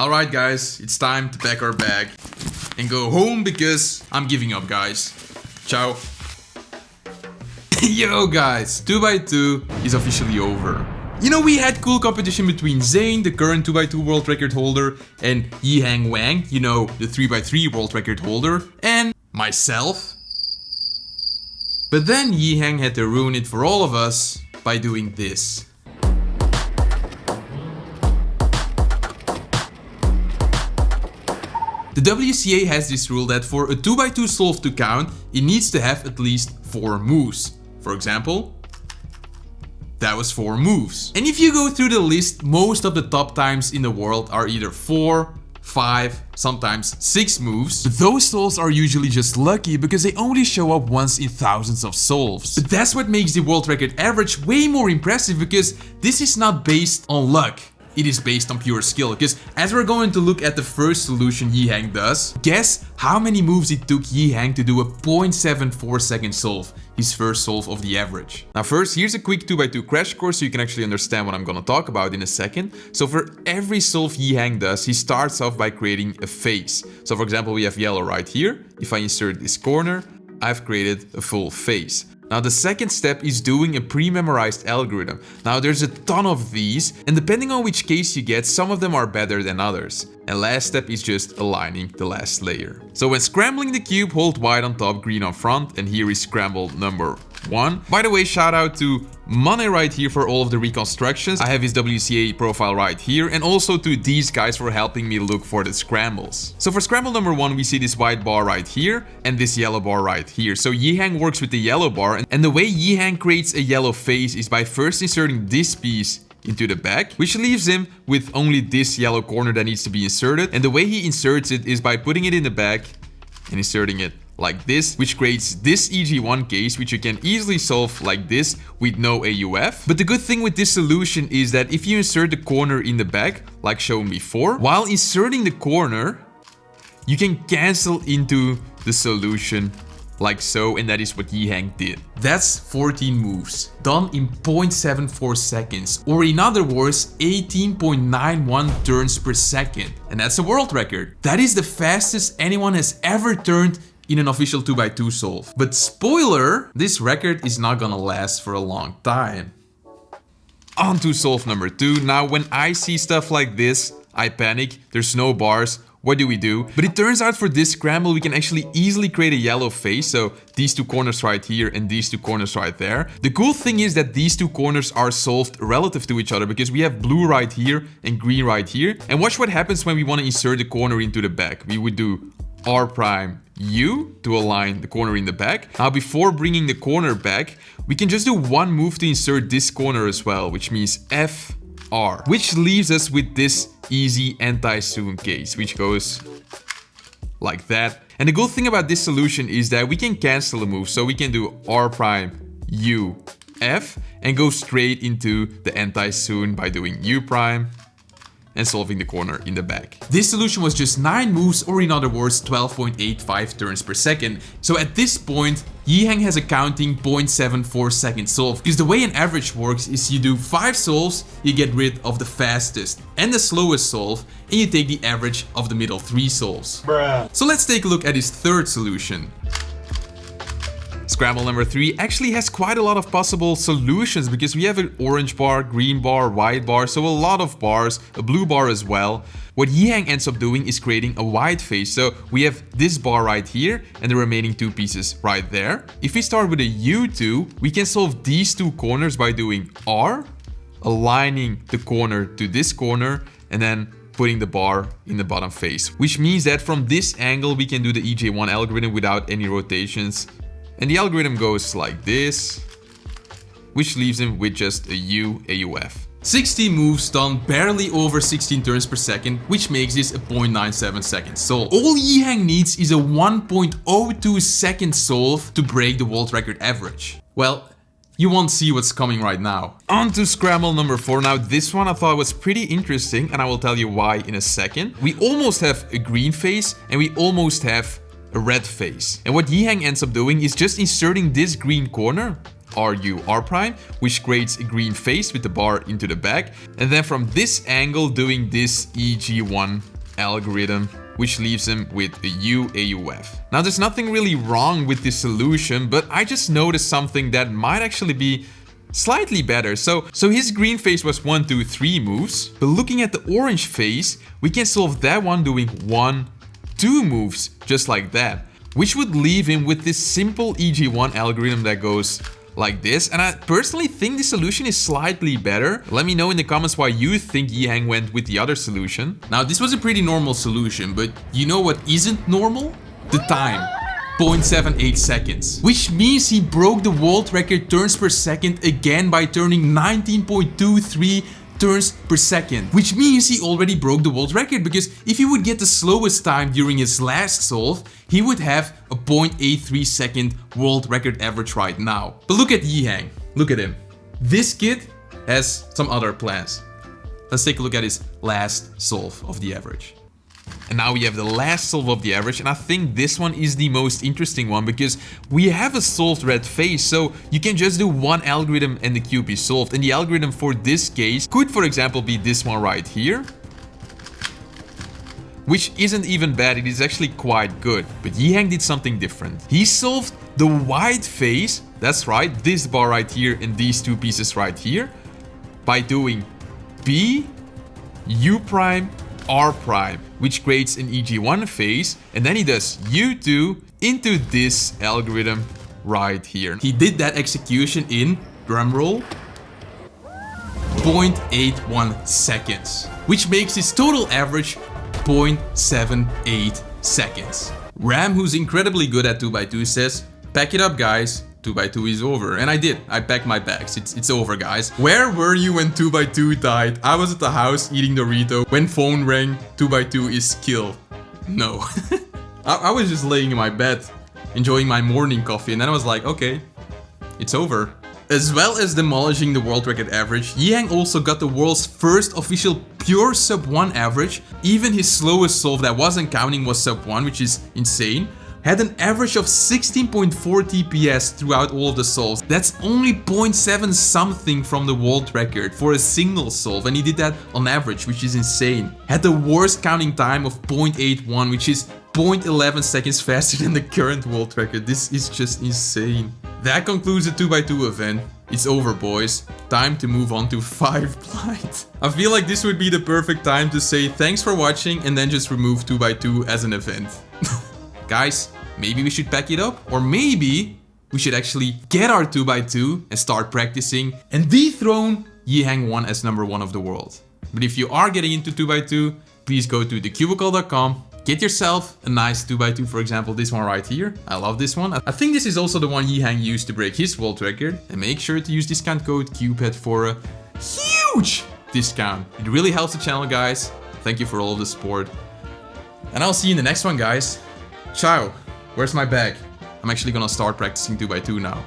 Alright guys, it's time to pack our bag and go home because I'm giving up, guys. Ciao. Yo guys, 2x2 is officially over. You know, we had cool competition between Zane, the current 2x2 world record holder, and Yihang Wang, you know, the 3x3 world record holder, and myself. But then Yihang had to ruin it for all of us by doing this. The WCA has this rule that for a 2x2 solve to count, it needs to have at least 4 moves. For example, that was 4 moves. And if you go through the list, most of the top times in the world are either 4, 5, sometimes 6 moves. But those solves are usually just lucky because they only show up once in thousands of solves. But that's what makes the world record average way more impressive, because this is not based on luck. It is based on pure skill, because as we're going to look at the first solution Yihang does, guess how many moves it took Yihang to do a 0.74 second solve, his first solve of the average. Now first, here's a quick 2x2 crash course so you can actually understand what I'm gonna talk about in a second. So for every solve Yihang does, he starts off by creating a face. So for example, we have yellow right here. If I insert this corner, I've created a full face. Now the second step is doing a pre-memorized algorithm. Now there's a ton of these, and depending on which case you get, some of them are better than others. And last step is just aligning the last layer. So when scrambling the cube, hold white on top, green on front, and here is scramble number 1. By the way, shout out to Money right here for all of the reconstructions. I have his WCA profile right here, and also to these guys for helping me look for the scrambles. So for scramble number 1, we see this white bar right here and this yellow bar right here. So Yihang works with the yellow bar, and the way Yihang creates a yellow face is by first inserting this piece into the back, which leaves him with only this yellow corner that needs to be inserted. And the way he inserts it is by putting it in the back and inserting it like this, which creates this EG1 case, which you can easily solve like this with no AUF. But the good thing with this solution is that if you insert the corner in the back, like shown before, while inserting the corner, you can cancel into the solution like so, and that is what Yihang did. That's 14 moves, done in 0.74 seconds, or in other words, 18.91 turns per second. And that's a world record. That is the fastest anyone has ever turned in an official 2x2 solve. But spoiler, this record is not gonna last for a long time. On to solve number 2. Now when I see stuff like this, I panic. There's no bars. What do we do? But it turns out for this scramble, we can actually easily create a yellow face. So these 2 corners right here and these 2 corners right there. The cool thing is that these 2 corners are solved relative to each other, because we have blue right here and green right here. And watch what happens when we want to insert the corner into the back. We would do R'(U) to align the corner in the back. Now before bringing the corner back, we can just do one move to insert this corner as well, which means FR, which leaves us with this easy anti-zoom case, which goes like that. And the good thing about this solution is that we can cancel a move, so we can do R'(U) F and go straight into the anti-zoom by doing U' and solving the corner in the back. This solution was just 9 moves, or in other words, 12.85 turns per second. So at this point, Yihang has a counting 0.74 second solve, because the way an average works is you do 5 solves, you get rid of the fastest and the slowest solve, and you take the average of the middle 3 solves. Bruh. So let's take a look at his third solution. Scramble number 3 actually has quite a lot of possible solutions, because we have an orange bar, green bar, white bar, so a lot of bars, a blue bar as well. What Yihang ends up doing is creating a white face. So we have this bar right here and the remaining 2 pieces right there. If we start with a U2, we can solve these 2 corners by doing R, aligning the corner to this corner, and then putting the bar in the bottom face. Which means that from this angle, we can do the EJ1 algorithm without any rotations. And the algorithm goes like this, which leaves him with just a U AUF. 16 moves done barely over 16 turns per second, which makes this a 0.97 second solve. All Yihang needs is a 1.02 second solve to break the world record average. Well, you won't see what's coming right now. On to scramble number 4. Now this one I thought was pretty interesting, and I will tell you why in a second. We almost have a green face and we almost have a red face. And what Yihang ends up doing is just inserting this green corner RU R prime, which creates a green face with the bar into the back. And then from this angle doing this EG1 algorithm, which leaves him with a U AUF. Now there's nothing really wrong with this solution, but I just noticed something that might actually be slightly better. So his green face was 1, 2, 3 moves, but looking at the orange face, we can solve that one doing 1, 2 moves, just like that, which would leave him with this simple EG1 algorithm that goes like this. And I personally think this solution is slightly better. Let me know in the comments why you think Yihang went with the other solution. Now this was a pretty normal solution, but you know what isn't normal? The time. 0.78 seconds, which means he broke the world record turns per second again by turning 19.23 turns per second, which means he already broke the world record, because if he would get the slowest time during his last solve, he would have a 0.83 second world record average right now. But look at Yihang, look at him. This kid has some other plans. Let's take a look at his last solve of the average. And now we have the last solve of the average, and I think this one is the most interesting one because we have a solved red face, so you can just do one algorithm and the cube is solved. And the algorithm for this case could, for example, be this one right here, which isn't even bad, it is actually quite good. But Yihang did something different. He solved the white face, that's right, this bar right here and these two pieces right here, by doing B, U prime, R prime, which creates an EG1 phase, and then he does U2 into this algorithm right here. He did that execution in, drumroll, 0.81 seconds, which makes his total average 0.78 seconds. Ram, who's incredibly good at 2x2, says, "Pack it up guys, 2x2 is over." And I did. I packed my bags. It's over, guys. Where were you when 2x2 died? I was at the house eating Dorito. When phone rang, 2x2 is kill. No. I was just laying in my bed, enjoying my morning coffee, and then I was like, okay, it's over. As well as demolishing the world record average, Yihang also got the world's first official pure sub 1 average. Even his slowest solve that wasn't counting was sub 1, which is insane. Had an average of 16.4 TPS throughout all of the solves. That's only 0.7 something from the world record for a single solve, and he did that on average, which is insane. Had the worst counting time of 0.81, which is 0.11 seconds faster than the current world record. This is just insane. That concludes the 2x2 event. It's over, boys. Time to move on to 5 blind. I feel like this would be the perfect time to say thanks for watching and then just remove 2x2 as an event. Guys, maybe we should pack it up, or maybe we should actually get our 2x2 and start practicing and dethrone Yihang 1 as #1 of the world. But if you are getting into 2x2, please go to thecubicle.com, get yourself a nice 2x2, for example this one right here. I love this one. I think this is also the one Yihang used to break his world record. And make sure to use discount code CUBEHEAD for a huge discount. It really helps the channel, guys. Thank you for all of the support. And I'll see you in the next one, guys. Ciao. Where's my bag? I'm actually gonna start practicing 2x2 now.